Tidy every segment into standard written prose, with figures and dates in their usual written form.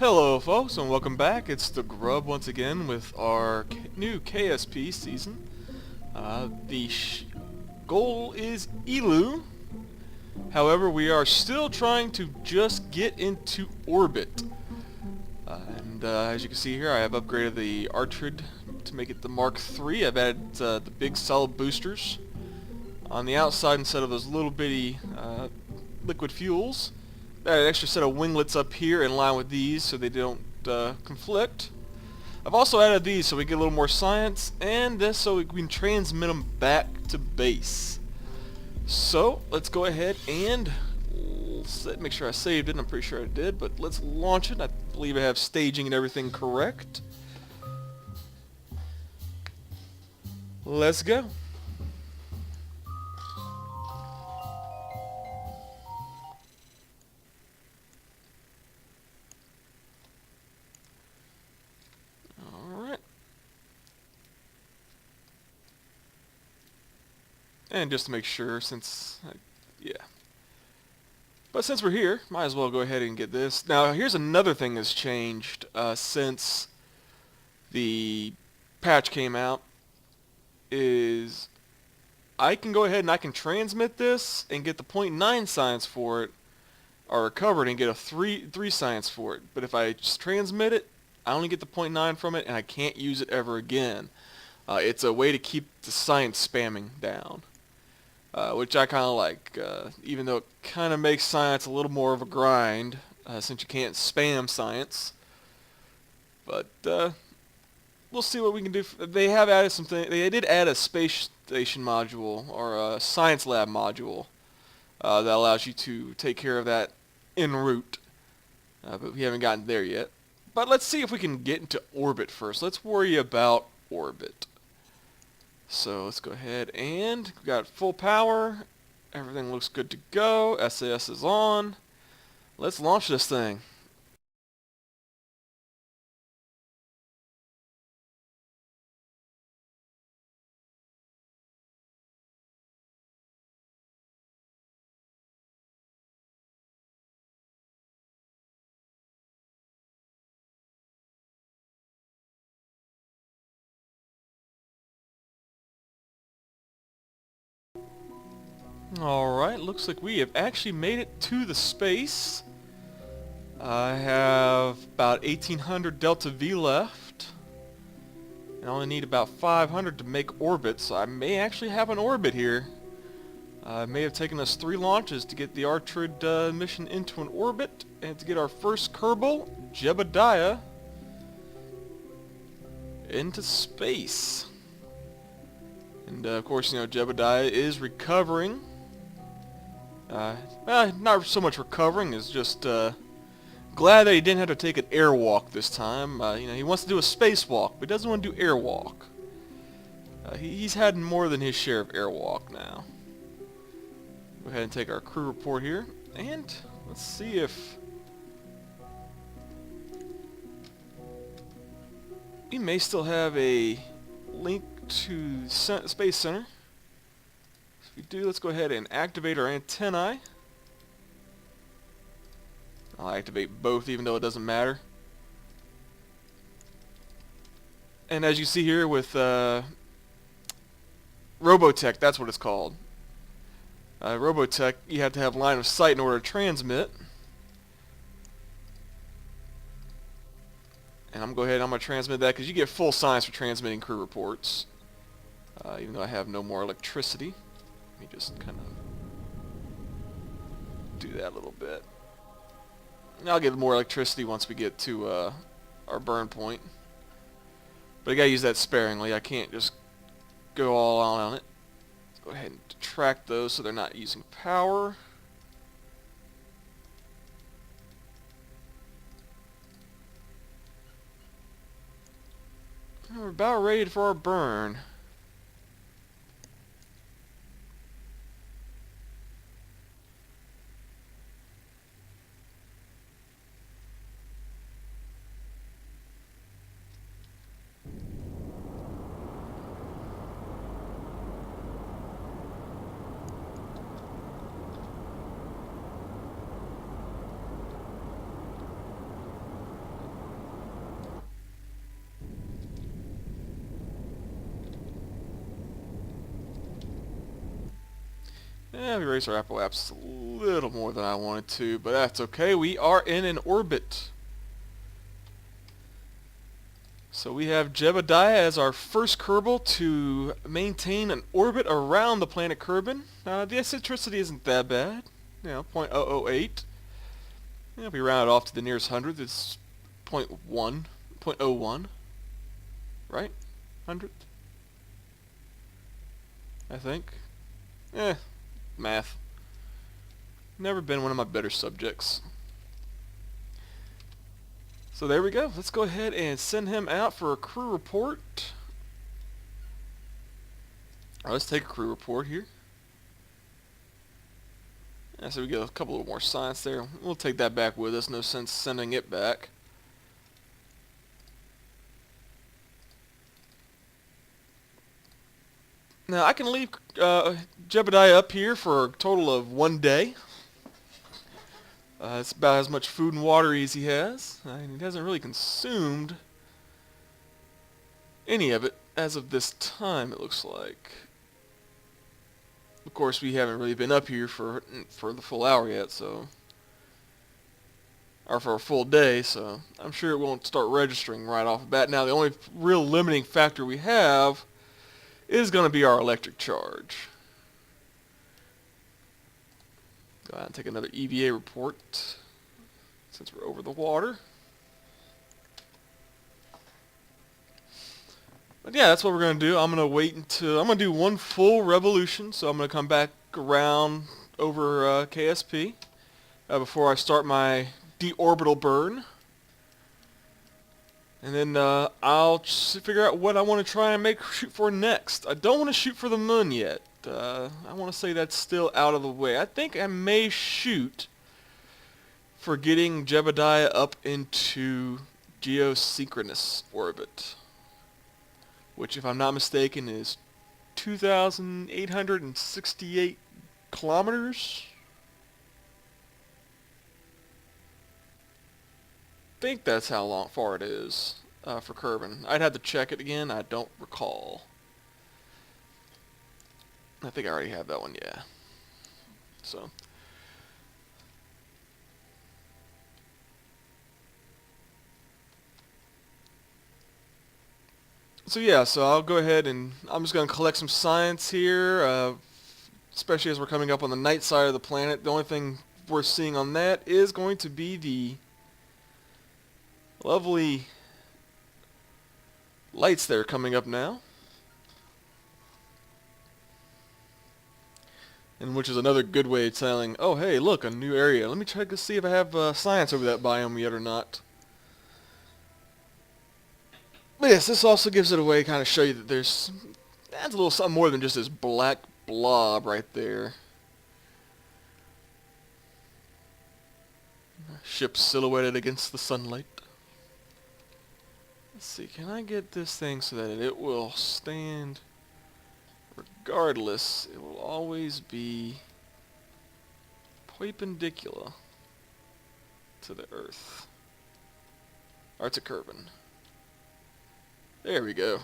Hello folks and welcome back. It's the Grub once again with our new KSP season. The goal is Eeloo. However, we are still trying to just get into orbit. As you can see here, I have upgraded the Artrid to make it the Mark III. I've added the big solid boosters on the outside instead of those little bitty liquid fuels. Add an extra set of winglets up here in line with these so they don't conflict. I've also added these so we get a little more science, and this so we can transmit them back to base. So let's go ahead and make sure I saved it. I'm pretty sure I did, but let's launch it. I believe I have staging and everything correct. Let's go. And just to make sure, But since we're here, might as well go ahead and get this. Now, here's another thing that's changed since the patch came out, is I can go ahead and I can transmit this and get the 0.9 science for it, or recover it and get a 3 science for it. But if I just transmit it, I only get the 0.9 from it, and I can't use it ever again. It's a way to keep the science spamming down. Which I kind of like, even though it kind of makes science a little more of a grind, since you can't spam science. But we'll see what we can do. They have added something. They did add a space station module, or a science lab module, that allows you to take care of that en route. But we haven't gotten there yet. But let's see if we can get into orbit first. Let's worry about orbit. So let's go ahead and we got full power. Everything looks good to go. SAS is on. Let's launch this thing. Alright, looks like we have actually made it to the space. I have about 1800 Delta V left. And I only need about 500 to make orbit, so I may actually have an orbit here. It may have taken us 3 launches to get the Artrid mission into an orbit, and to get our first Kerbal, Jebediah, into space. And of course, you know, Jebediah is recovering. Not so much recovering, as just glad that he didn't have to take an airwalk this time. You know, he wants to do a spacewalk, but he doesn't want to do airwalk. He's had more than his share of airwalk now. Go ahead and take our crew report here, and let's see if we may still have a link to Space Center. If we do, let's go ahead and activate our antennae. I'll activate both even though it doesn't matter. And as you see here with Robotech, that's what it's called. Robotech, you have to have line of sight in order to transmit. And I'm going to transmit that because you get full science for transmitting crew reports. Even though I have no more electricity. Let me just kind of do that a little bit. And I'll get more electricity once we get to our burn point. But I gotta use that sparingly. I can't just go all out on it. Let's go ahead and detract those so they're not using power. And we're about ready for our burn. Yeah, we raised our apoapsis a little more than I wanted to, but that's okay. We are in an orbit. So we have Jebediah as our first Kerbal to maintain an orbit around the planet Kerbin. The eccentricity isn't that bad, 0.008. If we round it off to the nearest hundredth, it's 0.01, right? Hundredth, I think. Math. Never been one of my better subjects. So there we go. Let's go ahead and send him out for a crew report. Alright, let's take a crew report here. So we get a couple of more science there. We'll take that back with us. No sense sending it back. Now I can leave Jebediah up here for a total of 1 day. It's about as much food and water as he has. He hasn't really consumed any of it as of this time, it looks like. Of course, we haven't really been up here for the full hour yet, so... or for a full day, so I'm sure it won't start registering right off the bat. Now, the only real limiting factor we have is going to be our electric charge. Go out and take another EVA report since we're over the water. But yeah, that's what we're going to do. I'm going to wait until... I'm going to do one full revolution, so I'm going to come back around over KSP before I start my deorbital burn. And then I'll figure out what I want to try and shoot for next. I don't want to shoot for the moon yet. I want to say that's still out of the way. I think I may shoot for getting Jebediah up into geosynchronous orbit, which, if I'm not mistaken, is 2,868 kilometers. I think that's how far it is for Kerbin. I'd have to check it again. I don't recall. I think I already have that one, yeah. So yeah, so I'll go ahead and I'm just going to collect some science here, especially as we're coming up on the night side of the planet. The only thing worth seeing on that is going to be the lovely lights that are coming up now. And which is another good way of telling, oh hey, look, a new area. Let me check to see if I have science over that biome yet or not. But yes, this also gives it a way to kind of show you that adds a little something more than just this black blob right there. Ship silhouetted against the sunlight. Let's see, can I get this thing so that it will stand... regardless, it will always be perpendicular to the Earth. Or to Kerbin. There we go.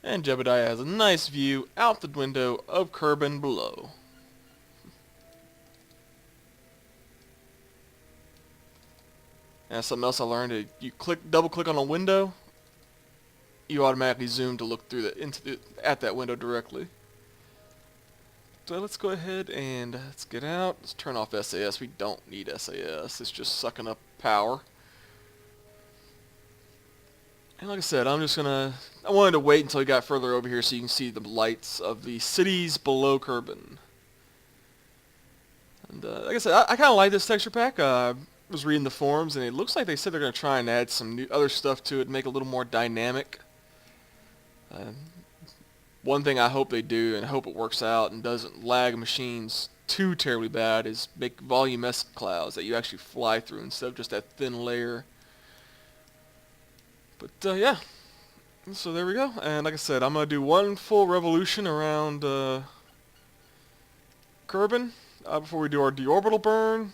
And Jebediah has a nice view out the window of Kerbin below. And something else I learned, you double click on a window, you automatically zoom to look through at that window directly. So let's go ahead and let's get out. Let's turn off SAS. We don't need SAS. It's just sucking up power. And like I said, I wanted to wait until we got further over here so you can see the lights of the cities below Kerbin. And like I said, I kind of like this texture pack. I was reading the forums, and it looks like they said they're going to try and add some new other stuff to it, make it a little more dynamic. One thing I hope they do, and I hope it works out and doesn't lag machines too terribly bad, is make volumetric clouds that you actually fly through instead of just that thin layer. But yeah, so there we go. And like I said, I'm going to do one full revolution around Kerbin before we do our deorbital burn.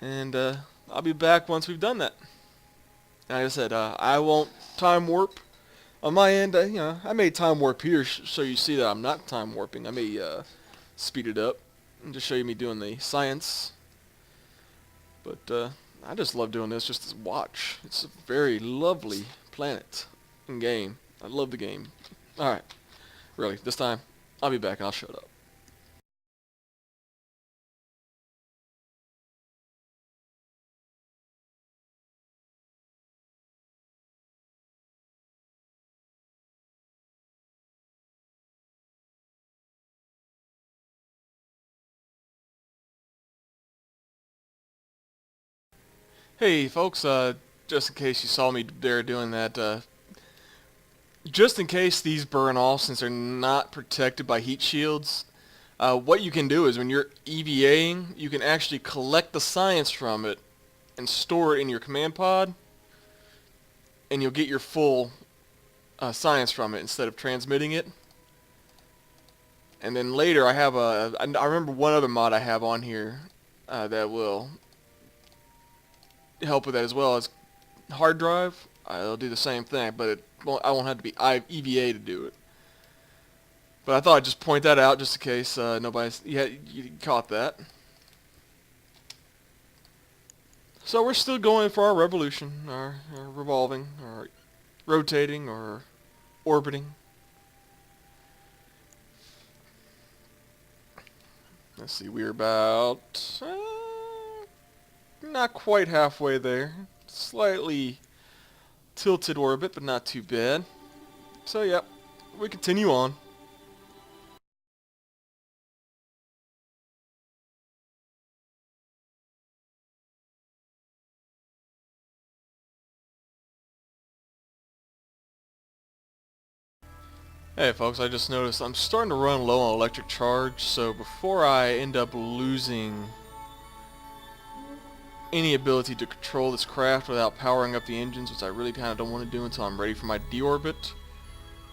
And I'll be back once we've done that. And like I said, I won't time warp On my end, you know, I made time warp here so you see that I'm not time warping. I may speed it up and just show you me doing the science. But I just love doing this just to watch. It's a very lovely planet and game. I love the game. Alright, really, this time I'll be back and I'll shut up. Hey folks, just in case you saw me there doing that, just in case these burn off since they're not protected by heat shields, what you can do is when you're EVAing, you can actually collect the science from it and store it in your command pod, and you'll get your full science from it instead of transmitting it. And then later I remember one other mod I have on here that will help with that as well as hard drive. I'll do the same thing, but I won't have to be EVA to do it. But I thought I'd just point that out just in case you caught that. So we're still going for our revolution, our revolving, our rotating, or orbiting. Let's see, we're about not quite halfway there. Slightly tilted orbit, but not too bad. So yeah, we continue on. Hey folks, I just noticed I'm starting to run low on electric charge, so before I end up losing any ability to control this craft without powering up the engines, which I really kind of don't want to do until I'm ready for my deorbit,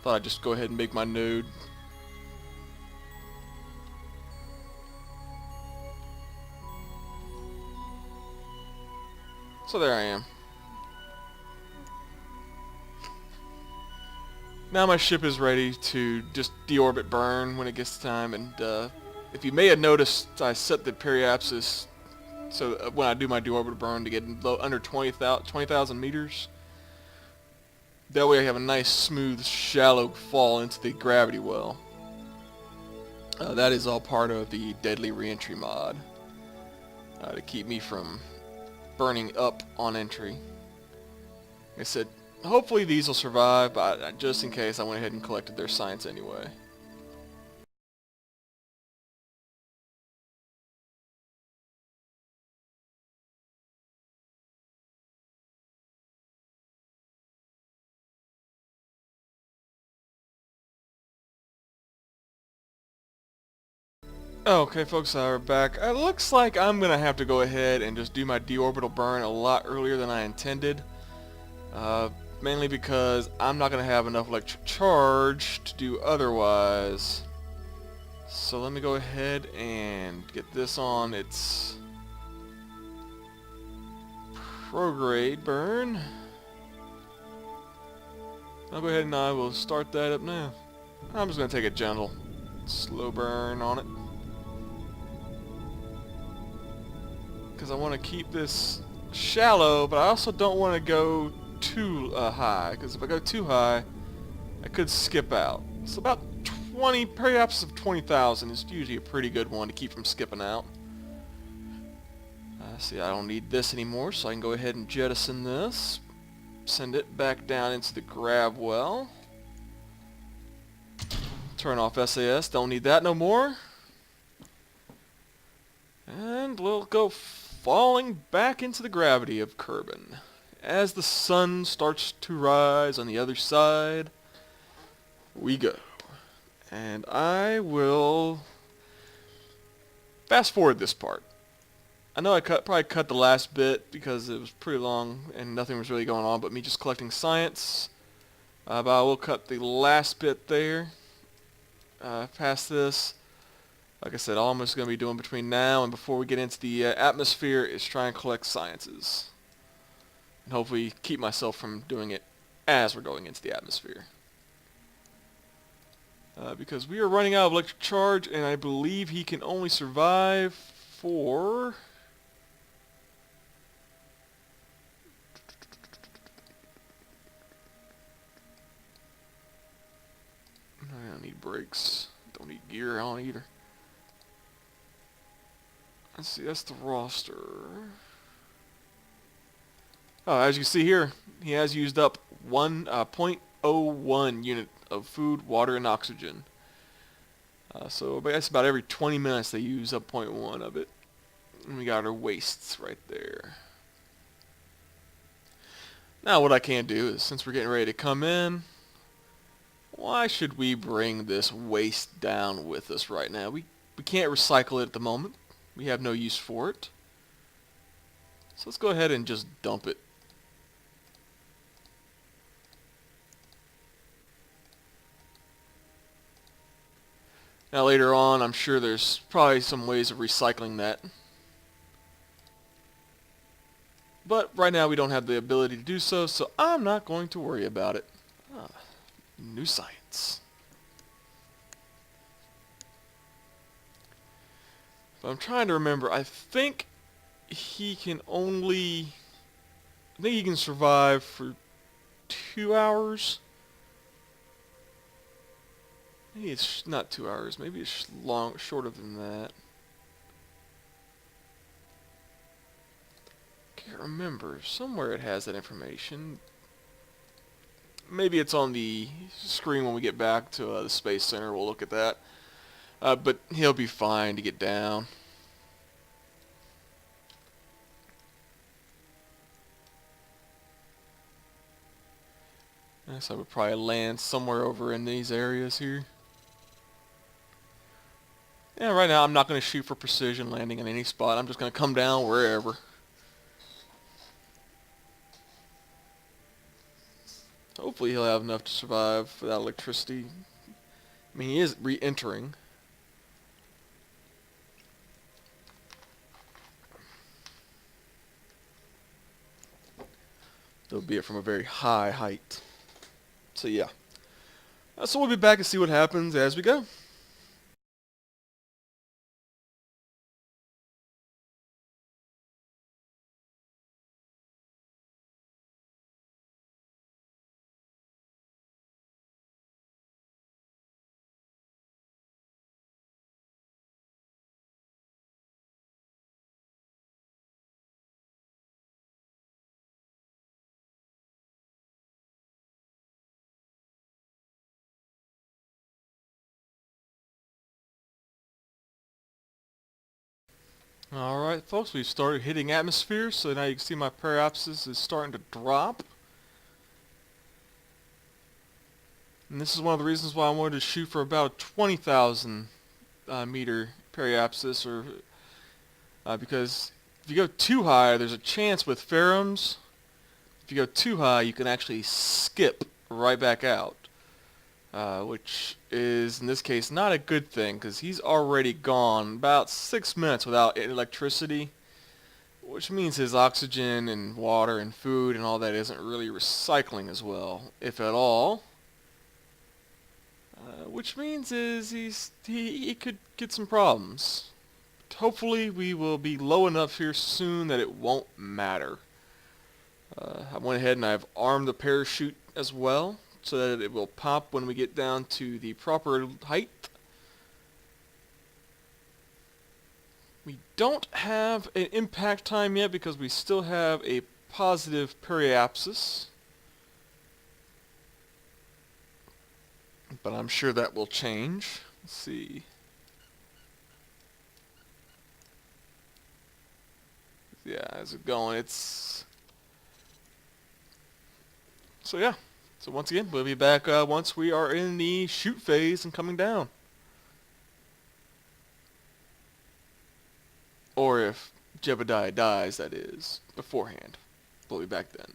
thought I'd just go ahead and make my node. So there I am. Now my ship is ready to just deorbit burn when it gets time, and if you may have noticed, I set the periapsis so when I do my deorbit burn to get under 20,000 meters. That way I have a nice, smooth, shallow fall into the gravity well. That is all part of the deadly reentry mod to keep me from burning up on entry. Like I said, hopefully these will survive, but just in case, I went ahead and collected their science anyway. Okay folks, we're back. It looks like I'm going to have to go ahead and just do my deorbital burn a lot earlier than I intended. Mainly because I'm not going to have enough electric charge to do otherwise. So let me go ahead and get this on its prograde burn. I'll go ahead and I will start that up now. I'm just going to take a gentle, slow burn on it. Because I want to keep this shallow, but I also don't want to go too high, because if I go too high, I could skip out. So about 20, perhaps of 20,000 is usually a pretty good one to keep from skipping out. See, I don't need this anymore, so I can go ahead and jettison this. Send it back down into the grab well. Turn off SAS, don't need that no more. And we'll go falling back into the gravity of Kerbal. As the sun starts to rise on the other side, we go. And I will fast forward this part. I know I probably cut the last bit because it was pretty long and nothing was really going on but me just collecting science. But I will cut the last bit there. Past this. Like I said, all I'm just going to be doing between now and before we get into the atmosphere is try and collect sciences. And hopefully keep myself from doing it as we're going into the atmosphere. because we are running out of electric charge, and I believe he can only survive for... I don't need brakes. Don't need gear. I don't either. Let's see. That's the roster. Oh, as you can see here, he has used up 0.01 unit of food, water, and oxygen. So that's about every 20 minutes they use up 0.1 of it. And we got our wastes right there. Now what I can do is, since we're getting ready to come in, why should we bring this waste down with us right now? We can't recycle it at the moment. We have no use for it. So let's go ahead and just dump it. Now later on, I'm sure there's probably some ways of recycling that. But right now we don't have the ability to do so, so I'm not going to worry about it. New science. But I'm trying to remember, I think he can survive for 2 hours. Maybe it's not 2 hours. Maybe it's shorter than that. Can't remember. Somewhere it has that information. Maybe it's on the screen when we get back to the Space Center. We'll look at that. But he'll be fine to get down. I guess I would probably land somewhere over in these areas here. Yeah, right now I'm not going to shoot for precision landing in any spot. I'm just going to come down wherever. Hopefully he'll have enough to survive without electricity. I mean, he is re-entering. Though be it from a very high height. So yeah. So we'll be back and see what happens as we go. Alright folks, we've started hitting atmosphere, so now you can see my periapsis is starting to drop. And this is one of the reasons why I wanted to shoot for about 20,000 meter periapsis, because if you go too high, there's a chance with Ferrams, if you go too high, you can actually skip right back out. Which is, in this case, not a good thing, because he's already gone about 6 minutes without electricity, which means his oxygen and water and food and all that isn't really recycling as well, if at all. Which means he could get some problems. But hopefully we will be low enough here soon that it won't matter. I went ahead and I've armed the parachute as well, so that it will pop when we get down to the proper height. We don't have an impact time yet because we still have a positive periapsis. But I'm sure that will change. Let's see. Yeah, how's it going? So yeah. So once again, we'll be back once we are in the shoot phase and coming down. Or if Jebediah dies, that is, beforehand. We'll be back then.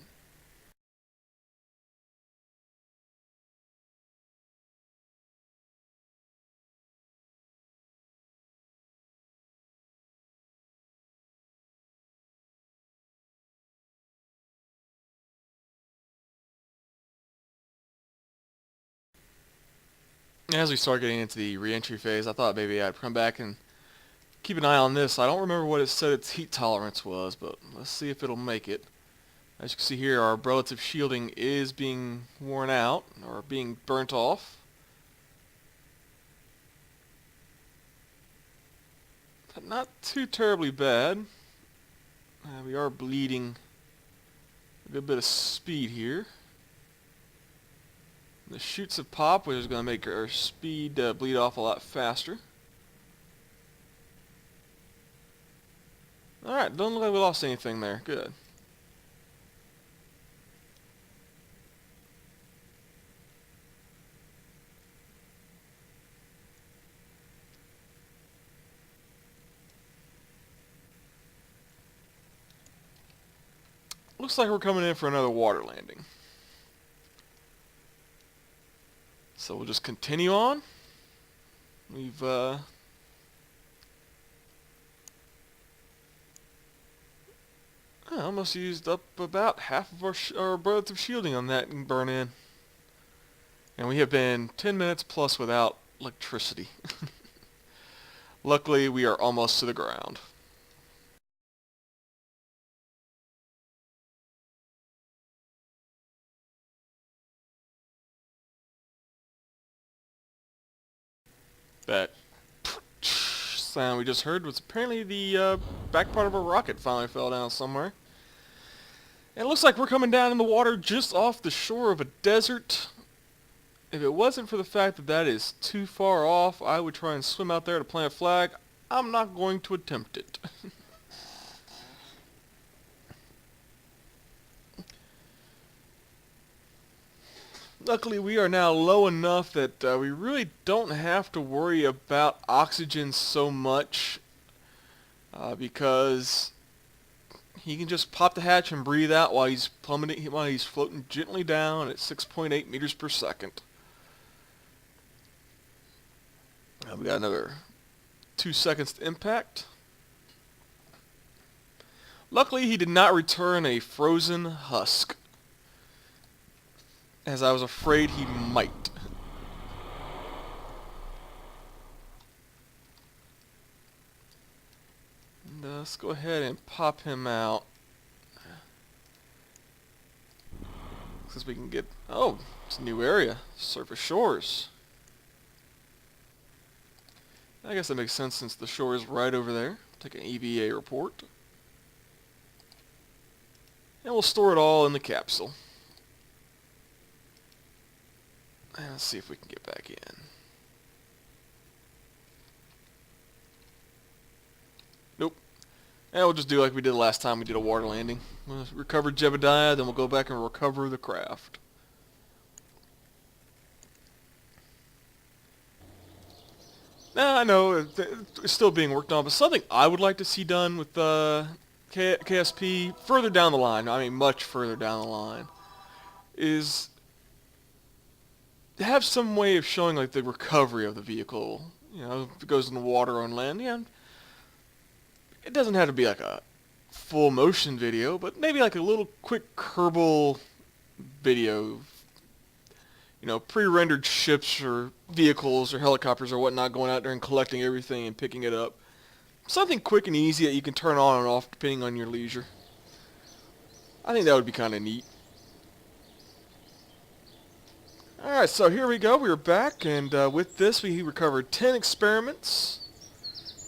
As we start getting into the reentry phase, I thought maybe I'd come back and keep an eye on this. I don't remember what it said its heat tolerance was, but let's see if it'll make it. As you can see here, our relative shielding is being worn out, or being burnt off. But not too terribly bad. We are bleeding a good bit of speed here. The chutes have popped, which is going to make our speed bleed off a lot faster. Alright, don't look like we lost anything there. Good. Looks like we're coming in for another water landing. So we'll just continue on. We've almost used up about half of our relative shielding on that and burn in. And we have been 10 minutes plus without electricity. Luckily, we are almost to the ground. That sound we just heard was apparently the back part of a rocket finally fell down somewhere. And it looks like we're coming down in the water just off the shore of a desert. If it wasn't for the fact that that is too far off, I would try and swim out there to plant a flag. I'm not going to attempt it. Luckily, we are now low enough that we really don't have to worry about oxygen so much because he can just pop the hatch and breathe out while he's plummeting, while he's floating gently down at 6.8 meters per second. We got another 2 seconds to impact. Luckily, he did not return a frozen husk, as I was afraid he might. And, let's go ahead and pop him out. Since we can get... Oh, it's a new area. Surface shores. I guess that makes sense since the shore is right over there. Take an EVA report. And we'll store it all in the capsule. And let's see if we can get back in. Nope. And we'll just do like we did last time we did a water landing. We'll recover Jebediah, then we'll go back and recover the craft. Now, I know it's still being worked on, but something I would like to see done with KSP further down the line, I mean much further down the line, is have some way of showing like the recovery of the vehicle. You know, if it goes in the water or on land, yeah. It doesn't have to be like a full motion video, but maybe like a little quick Kerbal video. You know, pre-rendered ships or vehicles or helicopters or whatnot going out there and collecting everything and picking it up. Something quick and easy that you can turn on and off depending on your leisure. I think that would be kind of neat. Alright, so here we go. We're back, and with this we recovered 10 experiments.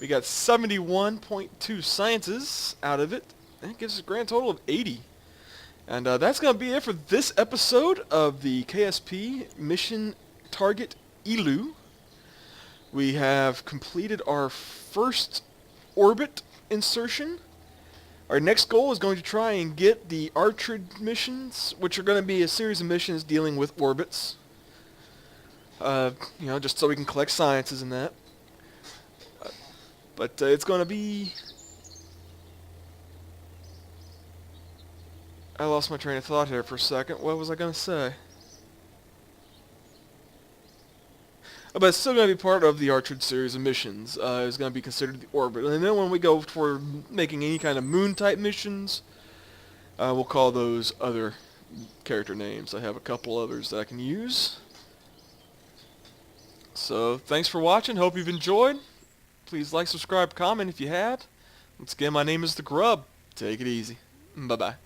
We got 71.2 sciences out of it. That gives us a grand total of 80. And that's going to be it for this episode of the KSP mission target Eeloo. We have completed our first orbit insertion. Our next goal is going to try and get the Artrid missions, which are going to be a series of missions dealing with orbits. You know, just so we can collect sciences and that. But it's going to be... I lost my train of thought here for a second. What was I going to say? Oh, but it's still going to be part of the Artrid series of missions. It's going to be considered the orbit. And then when we go for making any kind of moon-type missions, we'll call those other character names. I have a couple others that I can use. So thanks for watching. Hope you've enjoyed. Please like, subscribe, comment if you had. Once again, my name is the Grub. Take it easy. Bye-bye.